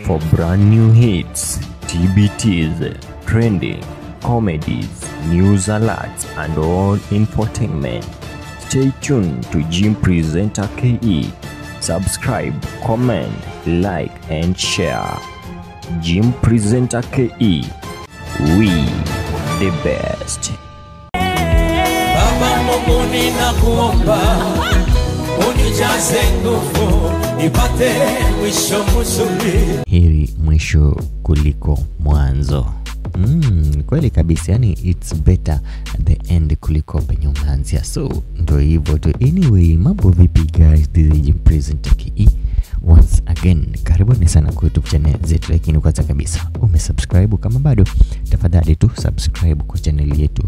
For brand new hits, TBTs, trending, comedies, news alerts, and all infotainment, stay tuned to Jim Presenter KE. Subscribe, comment, like, and share. Jim Presenter KE. We the best. Baba Mungu ninakuomba unijaze nguvu nipate mwisho mzuri. Heri mwisho kuliko mwanzo. Kweli kabisa, yani it's better at the end kuliko penye umeanzia. So ndio hivyo tu. Anyway, mambo vipi guys? This is Jim Presenter KE. Once again, karibuni sana kwa YouTube channel zetu, lakini kwanza kabisa umesubscribe kama bado, tafadhali tu subscribe kwa channel yetu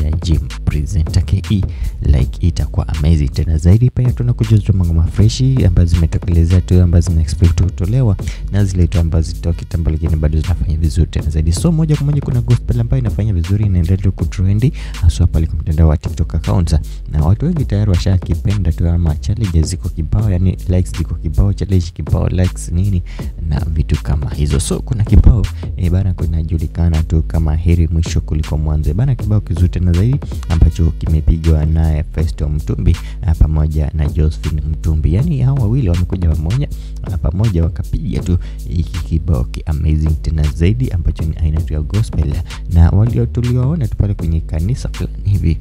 ya Jim Presenter KE. Like itakuwa amazing tena zaidi. Pia tunakujuza mambo fresh ambazo zimetokelezea tu, ambazo zina expect kutolewa, na zile tu ambazo zitoka kitambo lakini bado zinafanya vizuri tena zaidi. So moja kwa moja kuna gospel ambayo inafanya vizuri, inaendelea kutrendi hasa pale kwa mtandao wa TikTok accounts, na watu wengi tayari washakipenda tu, ama challenges ziko kibao, yani likes ziko kibao, challenge kibao, likes nini na vitu kama hizo. So kuna kibao bana kunajulikana tu kama heri mwisho kuliko mwanzo bana, kibao kizuri tena zaidi ambacho kimepigwa na Festo Mtumbi pamoja na Josephine Mtumbi. Yani hao wawili wamekuja pamoja wakapiga tu hiki kibao amazing tena zaidi ambacho ni aina ya gospel, na waliotuliwaona tu pale kwenye kanisa fulani hivi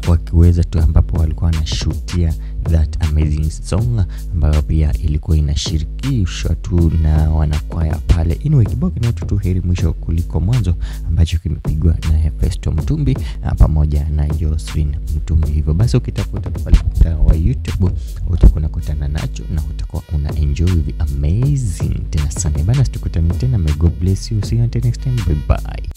wakiweza tu, ambapo walikuwa wanashutia that amazing song ambayo pia ilikuwa inashirikishwa tu na wanakwaya pale. Anyway, kibao kinaitwa tu heri mwisho kuliko mwanzo ambacho kimepigwa na Festo Mtumbi pamoja na Josephine Mtumbi. Hivyo basi ukitafuta pale kwa YouTube utakuwa unakutana nacho na utakuwa una enjoy the amazing tena sana bana. Tukutane tena, may God bless you, see you until next time, bye bye.